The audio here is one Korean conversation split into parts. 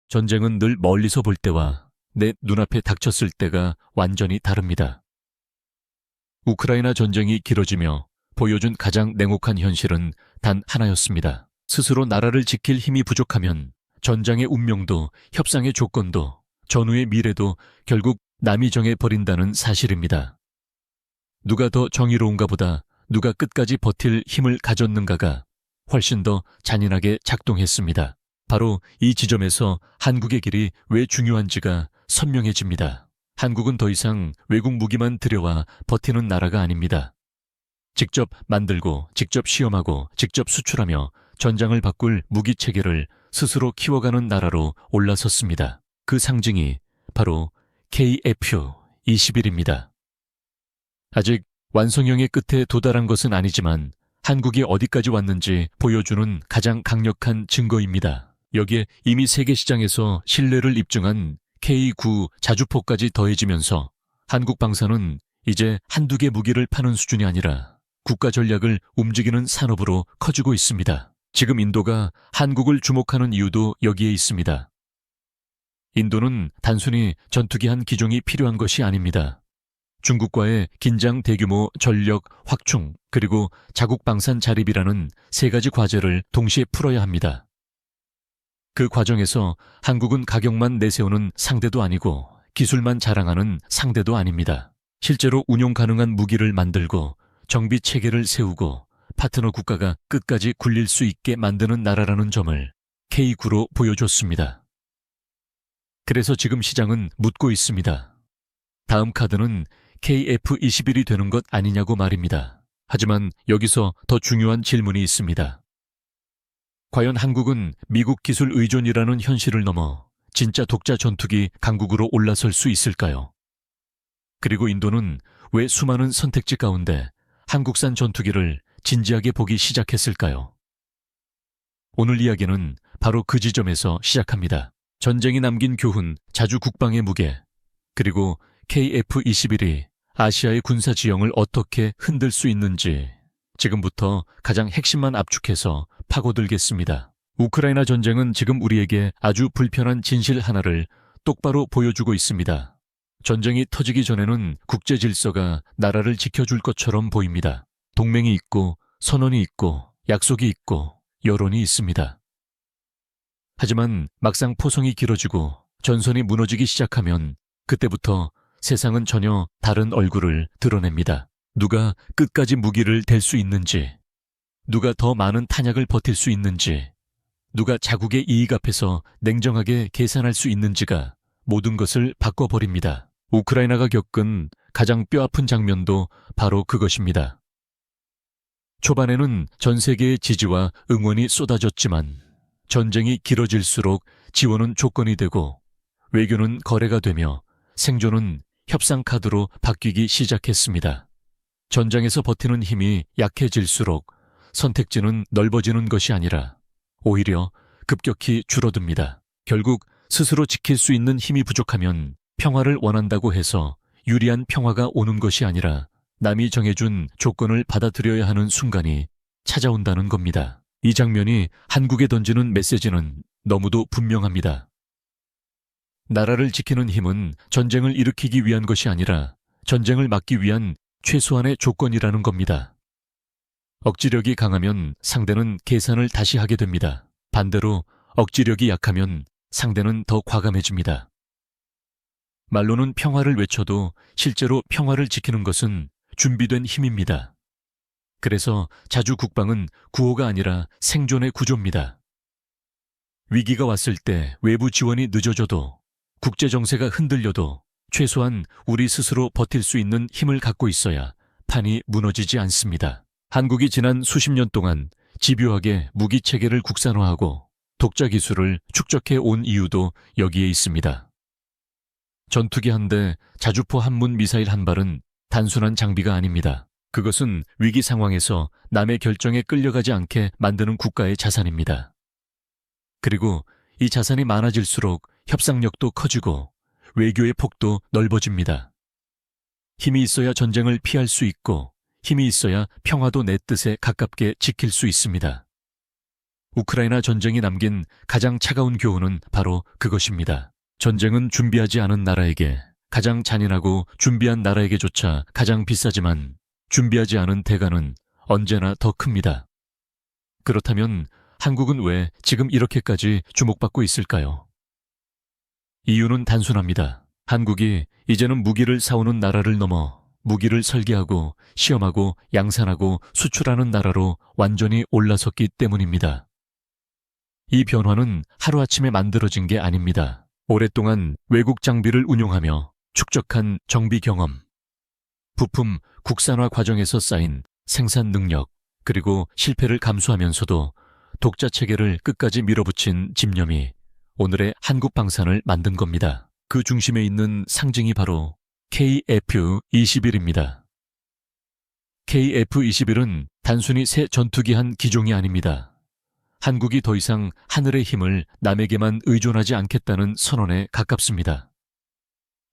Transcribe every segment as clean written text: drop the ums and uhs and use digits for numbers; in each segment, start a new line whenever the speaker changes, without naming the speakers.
전쟁은 늘 멀리서 볼 때와 내 눈앞에 닥쳤을 때가 완전히 다릅니다. 우크라이나 전쟁이 길어지며 보여준 가장 냉혹한 현실은 단 하나였습니다. 스스로 나라를 지킬 힘이 부족하면 전장의 운명도 협상의 조건도 전후의 미래도 결국 남이 정해버린다는 사실입니다. 누가 더 정의로운가 보다 누가 끝까지 버틸 힘을 가졌는가가 훨씬 더 잔인하게 작동했습니다. 바로 이 지점에서 한국의 길이 왜 중요한지가 선명해집니다. 한국은 더 이상 외국 무기만 들여와 버티는 나라가 아닙니다. 직접 만들고 직접 시험하고 직접 수출하며 전장을 바꿀 무기 체계를 스스로 키워가는 나라로 올라섰습니다. 그 상징이 바로 KF-21입니다. 아직 완성형의 끝에 도달한 것은 아니지만 한국이 어디까지 왔는지 보여주는 가장 강력한 증거입니다. 여기에 이미 세계 시장에서 신뢰를 입증한 K9 자주포까지 더해지면서 한국 방산은 이제 한두 개 무기를 파는 수준이 아니라 국가 전략을 움직이는 산업으로 커지고 있습니다. 지금 인도가 한국을 주목하는 이유도 여기에 있습니다. 인도는 단순히 전투기 한 기종이 필요한 것이 아닙니다. 중국과의 긴장 대규모 전력 확충 그리고 자국 방산 자립이라는 세 가지 과제를 동시에 풀어야 합니다. 그 과정에서 한국은 가격만 내세우는 상대도 아니고 기술만 자랑하는 상대도 아닙니다. 실제로 운용 가능한 무기를 만들고 정비 체계를 세우고 파트너 국가가 끝까지 굴릴 수 있게 만드는 나라라는 점을 K9로 보여줬습니다. 그래서 지금 시장은 묻고 있습니다. 다음 카드는 KF-21이 되는 것 아니냐고 말입니다. 하지만 여기서 더 중요한 질문이 있습니다. 과연 한국은 미국 기술 의존이라는 현실을 넘어 진짜 독자 전투기 강국으로 올라설 수 있을까요? 그리고 인도는 왜 수많은 선택지 가운데 한국산 전투기를 진지하게 보기 시작했을까요? 오늘 이야기는 바로 그 지점에서 시작합니다. 전쟁이 남긴 교훈, 자주 국방의 무게, 그리고 KF-21이 아시아의 군사 지형을 어떻게 흔들 수 있는지 지금부터 가장 핵심만 압축해서 파고들겠습니다. 우크라이나 전쟁은 지금 우리에게 아주 불편한 진실 하나를 똑바로 보여주고 있습니다. 전쟁이 터지기 전에는 국제 질서가 나라를 지켜줄 것처럼 보입니다. 동맹이 있고 선언이 있고 약속이 있고 여론이 있습니다. 하지만 막상 포성이 길어지고 전선이 무너지기 시작하면 그때부터 세상은 전혀 다른 얼굴을 드러냅니다. 누가 끝까지 무기를 댈 수 있는지, 누가 더 많은 탄약을 버틸 수 있는지, 누가 자국의 이익 앞에서 냉정하게 계산할 수 있는지가 모든 것을 바꿔버립니다. 우크라이나가 겪은 가장 뼈아픈 장면도 바로 그것입니다. 초반에는 전 세계의 지지와 응원이 쏟아졌지만 전쟁이 길어질수록 지원은 조건이 되고 외교는 거래가 되며 생존은 협상 카드로 바뀌기 시작했습니다. 전장에서 버티는 힘이 약해질수록 선택지는 넓어지는 것이 아니라 오히려 급격히 줄어듭니다. 결국 스스로 지킬 수 있는 힘이 부족하면 평화를 원한다고 해서 유리한 평화가 오는 것이 아니라 남이 정해준 조건을 받아들여야 하는 순간이 찾아온다는 겁니다. 이 장면이 한국에 던지는 메시지는 너무도 분명합니다. 나라를 지키는 힘은 전쟁을 일으키기 위한 것이 아니라 전쟁을 막기 위한 최소한의 조건이라는 겁니다. 억지력이 강하면 상대는 계산을 다시 하게 됩니다. 반대로 억지력이 약하면 상대는 더 과감해집니다. 말로는 평화를 외쳐도 실제로 평화를 지키는 것은 준비된 힘입니다. 그래서 자주 국방은 구호가 아니라 생존의 구조입니다. 위기가 왔을 때 외부 지원이 늦어져도 국제 정세가 흔들려도 최소한 우리 스스로 버틸 수 있는 힘을 갖고 있어야 판이 무너지지 않습니다. 한국이 지난 수십 년 동안 집요하게 무기 체계를 국산화하고 독자 기술을 축적해 온 이유도 여기에 있습니다. 전투기 한 대, 자주포 한문 미사일 한 발은 단순한 장비가 아닙니다. 그것은 위기 상황에서 남의 결정에 끌려가지 않게 만드는 국가의 자산입니다. 그리고 이 자산이 많아질수록 협상력도 커지고 외교의 폭도 넓어집니다. 힘이 있어야 전쟁을 피할 수 있고 힘이 있어야 평화도 내 뜻에 가깝게 지킬 수 있습니다. 우크라이나 전쟁이 남긴 가장 차가운 교훈은 바로 그것입니다. 전쟁은 준비하지 않은 나라에게, 가장 잔인하고 준비한 나라에게조차 가장 비싸지만 준비하지 않은 대가는 언제나 더 큽니다. 그렇다면 한국은 왜 지금 이렇게까지 주목받고 있을까요? 이유는 단순합니다. 한국이 이제는 무기를 사오는 나라를 넘어 무기를 설계하고 시험하고 양산하고 수출하는 나라로 완전히 올라섰기 때문입니다. 이 변화는 하루아침에 만들어진 게 아닙니다. 오랫동안 외국 장비를 운용하며 축적한 정비 경험, 부품 국산화 과정에서 쌓인 생산 능력, 그리고 실패를 감수하면서도 독자 체계를 끝까지 밀어붙인 집념이 오늘의 한국 방산을 만든 겁니다. 그 중심에 있는 상징이 바로 KF-21입니다. KF-21은 단순히 새 전투기 한 기종이 아닙니다. 한국이 더 이상 하늘의 힘을 남에게만 의존하지 않겠다는 선언에 가깝습니다.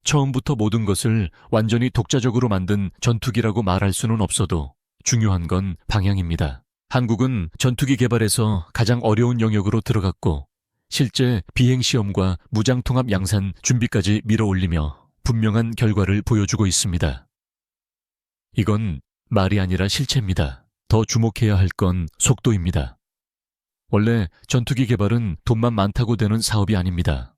처음부터 모든 것을 완전히 독자적으로 만든 전투기라고 말할 수는 없어도 중요한 건 방향입니다. 한국은 전투기 개발에서 가장 어려운 영역으로 들어갔고 실제 비행시험과 무장통합 양산 준비까지 밀어올리며 분명한 결과를 보여주고 있습니다. 이건 말이 아니라 실체입니다. 더 주목해야 할 건 속도입니다. 원래 전투기 개발은 돈만 많다고 되는 사업이 아닙니다.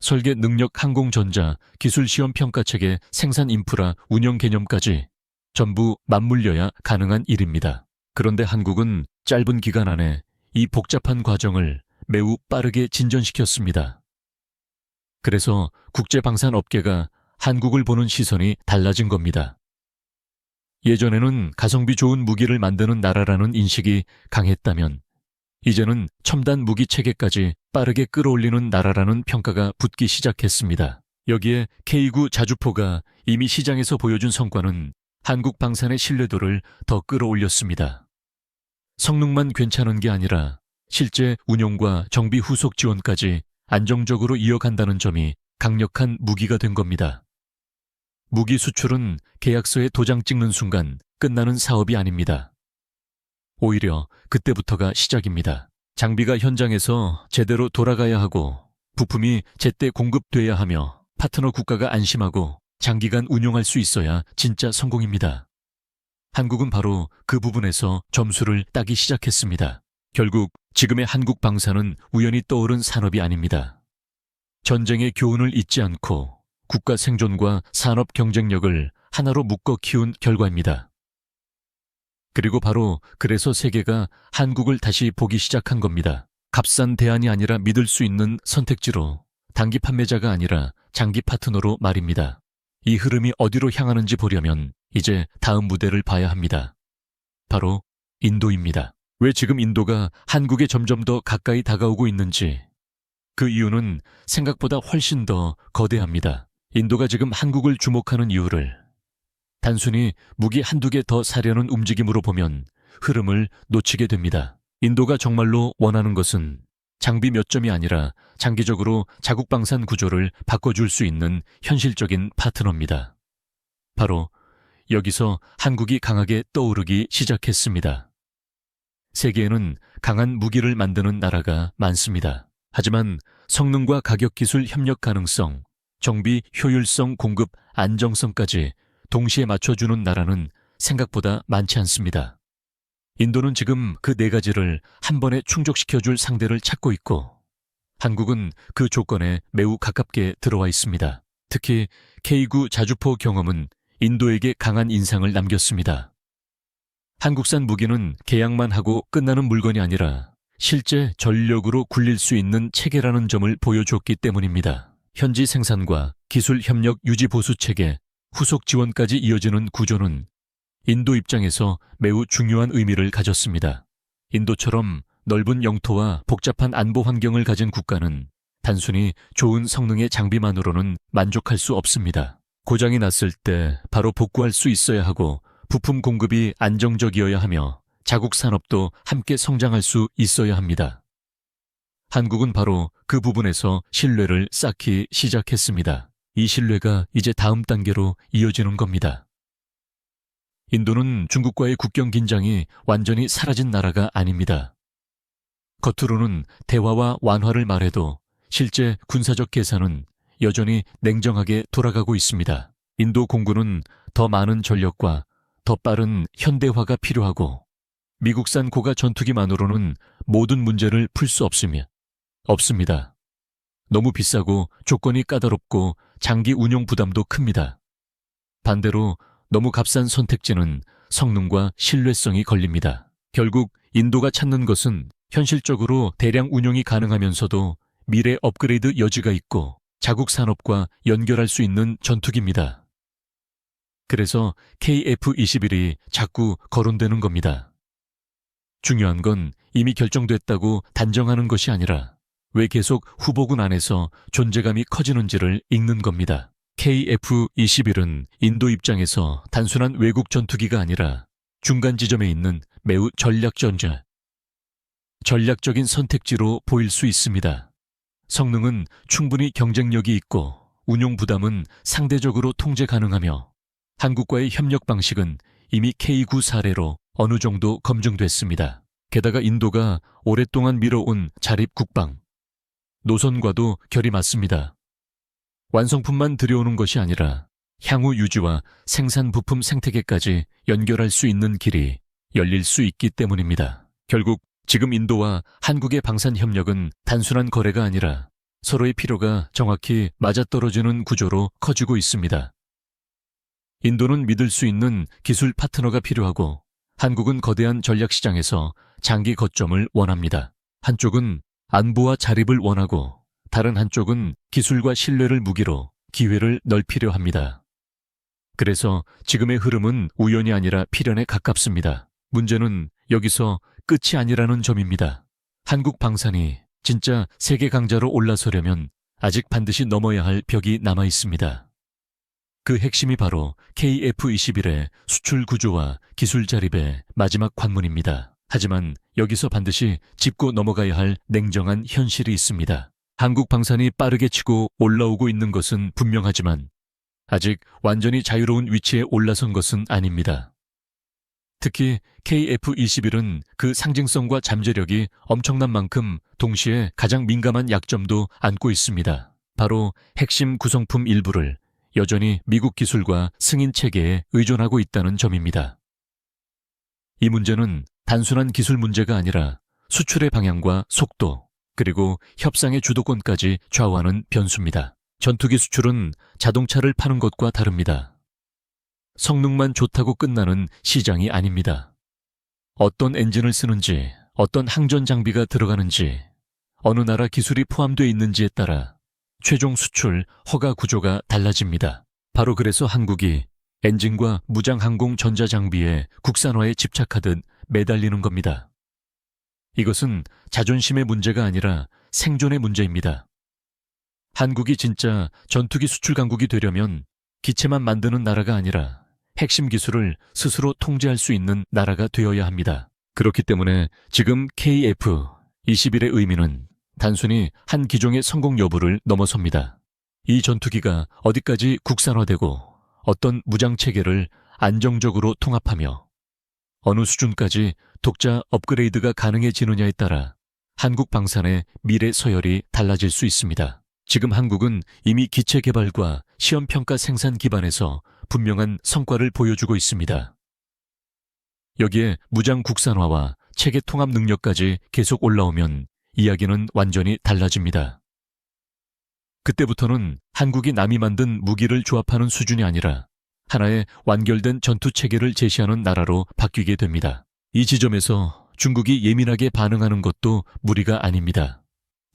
설계 능력 항공전자, 기술시험 평가체계, 생산 인프라, 운영 개념까지 전부 맞물려야 가능한 일입니다. 그런데 한국은 짧은 기간 안에 이 복잡한 과정을 매우 빠르게 진전시켰습니다. 그래서 국제방산업계가 한국을 보는 시선이 달라진 겁니다. 예전에는 가성비 좋은 무기를 만드는 나라라는 인식이 강했다면 이제는 첨단 무기 체계까지 빠르게 끌어올리는 나라라는 평가가 붙기 시작했습니다. 여기에 K9 자주포가 이미 시장에서 보여준 성과는 한국 방산의 신뢰도를 더 끌어올렸습니다. 성능만 괜찮은 게 아니라 실제 운용과 정비 후속 지원까지 안정적으로 이어간다는 점이 강력한 무기가 된 겁니다. 무기 수출은 계약서에 도장 찍는 순간 끝나는 사업이 아닙니다. 오히려 그때부터가 시작입니다. 장비가 현장에서 제대로 돌아가야 하고 부품이 제때 공급돼야 하며 파트너 국가가 안심하고 장기간 운용할 수 있어야 진짜 성공입니다. 한국은 바로 그 부분에서 점수를 따기 시작했습니다. 결국 지금의 한국 방산은 우연히 떠오른 산업이 아닙니다. 전쟁의 교훈을 잊지 않고 국가 생존과 산업 경쟁력을 하나로 묶어 키운 결과입니다. 그리고 바로 그래서 세계가 한국을 다시 보기 시작한 겁니다. 값싼 대안이 아니라 믿을 수 있는 선택지로, 단기 판매자가 아니라 장기 파트너로 말입니다. 이 흐름이 어디로 향하는지 보려면 이제 다음 무대를 봐야 합니다. 바로 인도입니다. 왜 지금 인도가 한국에 점점 더 가까이 다가오고 있는지, 그 이유는 생각보다 훨씬 더 거대합니다. 인도가 지금 한국을 주목하는 이유를 단순히 무기 한두 개 더 사려는 움직임으로 보면 흐름을 놓치게 됩니다. 인도가 정말로 원하는 것은 장비 몇 점이 아니라 장기적으로 자국 방산 구조를 바꿔줄 수 있는 현실적인 파트너입니다. 바로 여기서 한국이 강하게 떠오르기 시작했습니다. 세계에는 강한 무기를 만드는 나라가 많습니다. 하지만 성능과 가격 기술 협력 가능성, 정비 효율성 공급 안정성까지 동시에 맞춰주는 나라는 생각보다 많지 않습니다. 인도는 지금 그 네 가지를 한 번에 충족시켜줄 상대를 찾고 있고 한국은 그 조건에 매우 가깝게 들어와 있습니다. 특히 K9 자주포 경험은 인도에게 강한 인상을 남겼습니다. 한국산 무기는 계약만 하고 끝나는 물건이 아니라 실제 전력으로 굴릴 수 있는 체계라는 점을 보여줬기 때문입니다. 현지 생산과 기술 협력 유지 보수 체계, 후속 지원까지 이어지는 구조는 인도 입장에서 매우 중요한 의미를 가졌습니다. 인도처럼 넓은 영토와 복잡한 안보 환경을 가진 국가는 단순히 좋은 성능의 장비만으로는 만족할 수 없습니다. 고장이 났을 때 바로 복구할 수 있어야 하고 부품 공급이 안정적이어야 하며 자국 산업도 함께 성장할 수 있어야 합니다. 한국은 바로 그 부분에서 신뢰를 쌓기 시작했습니다. 이 신뢰가 이제 다음 단계로 이어지는 겁니다. 인도는 중국과의 국경 긴장이 완전히 사라진 나라가 아닙니다. 겉으로는 대화와 완화를 말해도 실제 군사적 계산은 여전히 냉정하게 돌아가고 있습니다. 인도 공군은 더 많은 전력과 더 빠른 현대화가 필요하고 미국산 고가 전투기만으로는 모든 문제를 풀 수 없습니다. 너무 비싸고 조건이 까다롭고 장기 운용 부담도 큽니다. 반대로 너무 값싼 선택지는 성능과 신뢰성이 걸립니다. 결국 인도가 찾는 것은 현실적으로 대량 운용이 가능하면서도 미래 업그레이드 여지가 있고 자국 산업과 연결할 수 있는 전투기입니다. 그래서 KF-21이 자꾸 거론되는 겁니다. 중요한 건 이미 결정됐다고 단정하는 것이 아니라 왜 계속 후보군 안에서 존재감이 커지는지를 읽는 겁니다. KF-21은 인도 입장에서 단순한 외국 전투기가 아니라 중간 지점에 있는 매우 전략적인 선택지로 보일 수 있습니다. 성능은 충분히 경쟁력이 있고 운용 부담은 상대적으로 통제 가능하며 한국과의 협력 방식은 이미 K9 사례로 어느 정도 검증됐습니다. 게다가 인도가 오랫동안 미뤄온 자립 국방 노선과도 결이 맞습니다. 완성품만 들여오는 것이 아니라 향후 유지와 생산 부품 생태계까지 연결할 수 있는 길이 열릴 수 있기 때문입니다. 결국 지금 인도와 한국의 방산 협력은 단순한 거래가 아니라 서로의 필요가 정확히 맞아떨어지는 구조로 커지고 있습니다. 인도는 믿을 수 있는 기술 파트너가 필요하고 한국은 거대한 전략 시장에서 장기 거점을 원합니다. 한쪽은 안보와 자립을 원하고 다른 한쪽은 기술과 신뢰를 무기로 기회를 넓히려 합니다. 그래서 지금의 흐름은 우연이 아니라 필연에 가깝습니다. 문제는 여기서 끝이 아니라는 점입니다. 한국 방산이 진짜 세계 강자로 올라서려면 아직 반드시 넘어야 할 벽이 남아 있습니다. 그 핵심이 바로 KF-21의 수출 구조와 기술 자립의 마지막 관문입니다. 하지만 여기서 반드시 짚고 넘어가야 할 냉정한 현실이 있습니다. 한국 방산이 빠르게 치고 올라오고 있는 것은 분명하지만 아직 완전히 자유로운 위치에 올라선 것은 아닙니다. 특히 KF-21은 그 상징성과 잠재력이 엄청난 만큼 동시에 가장 민감한 약점도 안고 있습니다. 바로 핵심 구성품 일부를 여전히 미국 기술과 승인 체계에 의존하고 있다는 점입니다. 이 문제는 단순한 기술 문제가 아니라 수출의 방향과 속도, 그리고 협상의 주도권까지 좌우하는 변수입니다. 전투기 수출은 자동차를 파는 것과 다릅니다. 성능만 좋다고 끝나는 시장이 아닙니다. 어떤 엔진을 쓰는지, 어떤 항전 장비가 들어가는지, 어느 나라 기술이 포함되어 있는지에 따라 최종 수출 허가 구조가 달라집니다. 바로 그래서 한국이 엔진과 무장항공 전자장비의 국산화에 집착하듯 매달리는 겁니다. 이것은 자존심의 문제가 아니라 생존의 문제입니다. 한국이 진짜 전투기 수출 강국이 되려면 기체만 만드는 나라가 아니라 핵심 기술을 스스로 통제할 수 있는 나라가 되어야 합니다. 그렇기 때문에 지금 KF-21의 의미는 단순히 한 기종의 성공 여부를 넘어섭니다. 이 전투기가 어디까지 국산화되고 어떤 무장 체계를 안정적으로 통합하며 어느 수준까지 독자 업그레이드가 가능해지느냐에 따라 한국 방산의 미래 서열이 달라질 수 있습니다. 지금 한국은 이미 기체 개발과 시험평가 생산 기반에서 분명한 성과를 보여주고 있습니다. 여기에 무장 국산화와 체계 통합 능력까지 계속 올라오면 이야기는 완전히 달라집니다. 그때부터는 한국이 남이 만든 무기를 조합하는 수준이 아니라 하나의 완결된 전투 체계를 제시하는 나라로 바뀌게 됩니다. 이 지점에서 중국이 예민하게 반응하는 것도 무리가 아닙니다.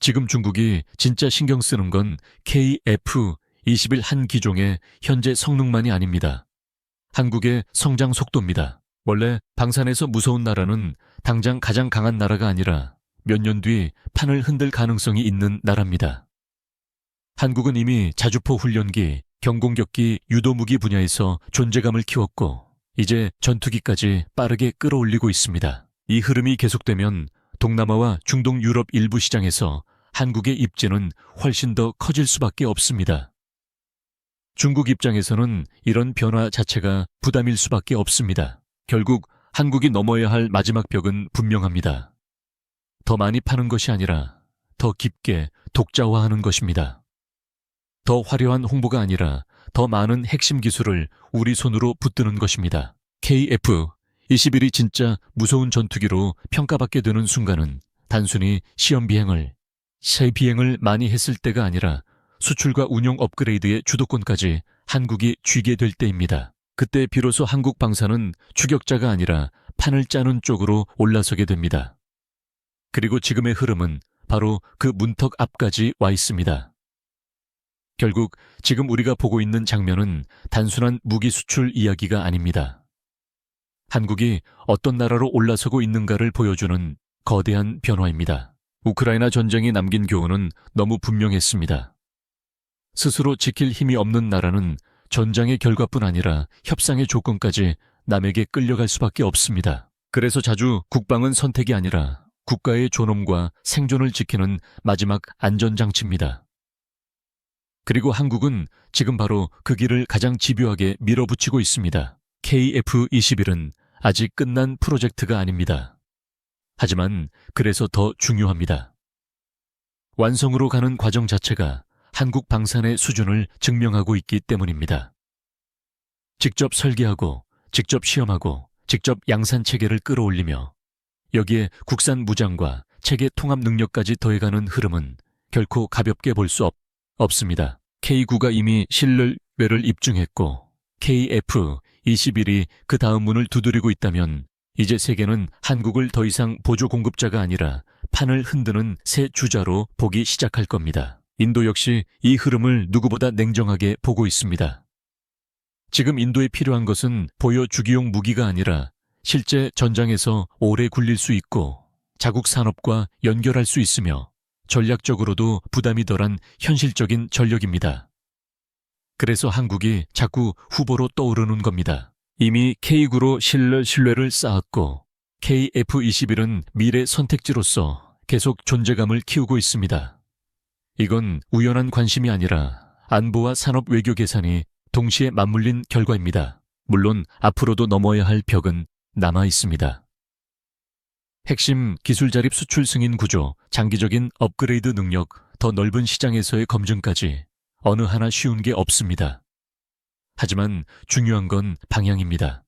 지금 중국이 진짜 신경 쓰는 건 KF-21 한 기종의 현재 성능만이 아닙니다. 한국의 성장 속도입니다. 원래 방산에서 무서운 나라는 당장 가장 강한 나라가 아니라 몇 년 뒤 판을 흔들 가능성이 있는 나라입니다. 한국은 이미 자주포 훈련기, 경공격기, 유도무기 분야에서 존재감을 키웠고 이제 전투기까지 빠르게 끌어올리고 있습니다. 이 흐름이 계속되면 동남아와 중동 유럽 일부 시장에서 한국의 입지는 훨씬 더 커질 수밖에 없습니다. 중국 입장에서는 이런 변화 자체가 부담일 수밖에 없습니다. 결국 한국이 넘어야 할 마지막 벽은 분명합니다. 더 많이 파는 것이 아니라 더 깊게 독자화하는 것입니다. 더 화려한 홍보가 아니라 더 많은 핵심 기술을 우리 손으로 붙드는 것입니다. KF-21이 진짜 무서운 전투기로 평가받게 되는 순간은 단순히 시험 비행을, 새 비행을 많이 했을 때가 아니라 수출과 운용 업그레이드의 주도권까지 한국이 쥐게 될 때입니다. 그때 비로소 한국 방사는 추격자가 아니라 판을 짜는 쪽으로 올라서게 됩니다. 그리고 지금의 흐름은 바로 그 문턱 앞까지 와 있습니다. 결국 지금 우리가 보고 있는 장면은 단순한 무기 수출 이야기가 아닙니다. 한국이 어떤 나라로 올라서고 있는가를 보여주는 거대한 변화입니다. 우크라이나 전쟁이 남긴 교훈은 너무 분명했습니다. 스스로 지킬 힘이 없는 나라는 전장의 결과뿐 아니라 협상의 조건까지 남에게 끌려갈 수밖에 없습니다. 그래서 자주 국방은 선택이 아니라 국가의 존엄과 생존을 지키는 마지막 안전장치입니다. 그리고 한국은 지금 바로 그 길을 가장 집요하게 밀어붙이고 있습니다. KF-21은 아직 끝난 프로젝트가 아닙니다. 하지만 그래서 더 중요합니다. 완성으로 가는 과정 자체가 한국 방산의 수준을 증명하고 있기 때문입니다. 직접 설계하고, 직접 시험하고, 직접 양산 체계를 끌어올리며 여기에 국산 무장과 체계 통합 능력까지 더해가는 흐름은 결코 가볍게 볼 수 없습니다. K9가 이미 신뢰를 입증했고 KF-21이 그 다음 문을 두드리고 있다면 이제 세계는 한국을 더 이상 보조 공급자가 아니라 판을 흔드는 새 주자로 보기 시작할 겁니다. 인도 역시 이 흐름을 누구보다 냉정하게 보고 있습니다. 지금 인도에 필요한 것은 보여주기용 무기가 아니라 실제 전장에서 오래 굴릴 수 있고 자국 산업과 연결할 수 있으며 전략적으로도 부담이 덜한 현실적인 전력입니다. 그래서 한국이 자꾸 후보로 떠오르는 겁니다. 이미 K9로 신뢰를 쌓았고 KF-21은 미래 선택지로서 계속 존재감을 키우고 있습니다. 이건 우연한 관심이 아니라 안보와 산업 외교 계산이 동시에 맞물린 결과입니다. 물론 앞으로도 넘어야 할 벽은 남아 있습니다. 핵심 기술 자립 수출 승인 구조, 장기적인 업그레이드 능력, 더 넓은 시장에서의 검증까지 어느 하나 쉬운 게 없습니다. 하지만 중요한 건 방향입니다.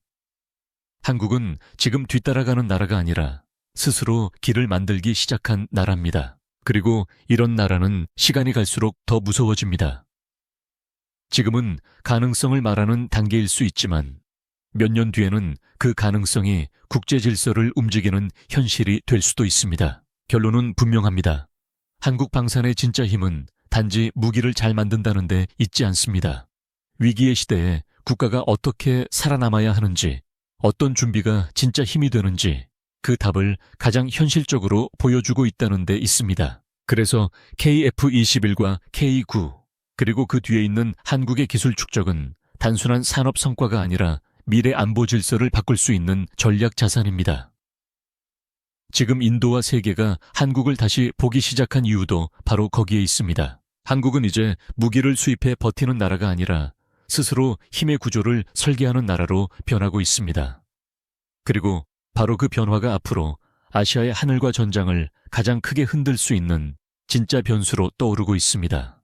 한국은 지금 뒤따라가는 나라가 아니라 스스로 길을 만들기 시작한 나라입니다. 그리고 이런 나라는 시간이 갈수록 더 무서워집니다. 지금은 가능성을 말하는 단계일 수 있지만 몇 년 뒤에는 그 가능성이 국제 질서를 움직이는 현실이 될 수도 있습니다. 결론은 분명합니다. 한국 방산의 진짜 힘은 단지 무기를 잘 만든다는 데 있지 않습니다. 위기의 시대에 국가가 어떻게 살아남아야 하는지, 어떤 준비가 진짜 힘이 되는지 그 답을 가장 현실적으로 보여주고 있다는 데 있습니다. 그래서 KF-21과 K9 그리고 그 뒤에 있는 한국의 기술 축적은 단순한 산업 성과가 아니라 미래 안보 질서를 바꿀 수 있는 전략 자산입니다. 지금 인도와 세계가 한국을 다시 보기 시작한 이유도 바로 거기에 있습니다. 한국은 이제 무기를 수입해 버티는 나라가 아니라 스스로 힘의 구조를 설계하는 나라로 변하고 있습니다. 그리고 바로 그 변화가 앞으로 아시아의 하늘과 전장을 가장 크게 흔들 수 있는 진짜 변수로 떠오르고 있습니다.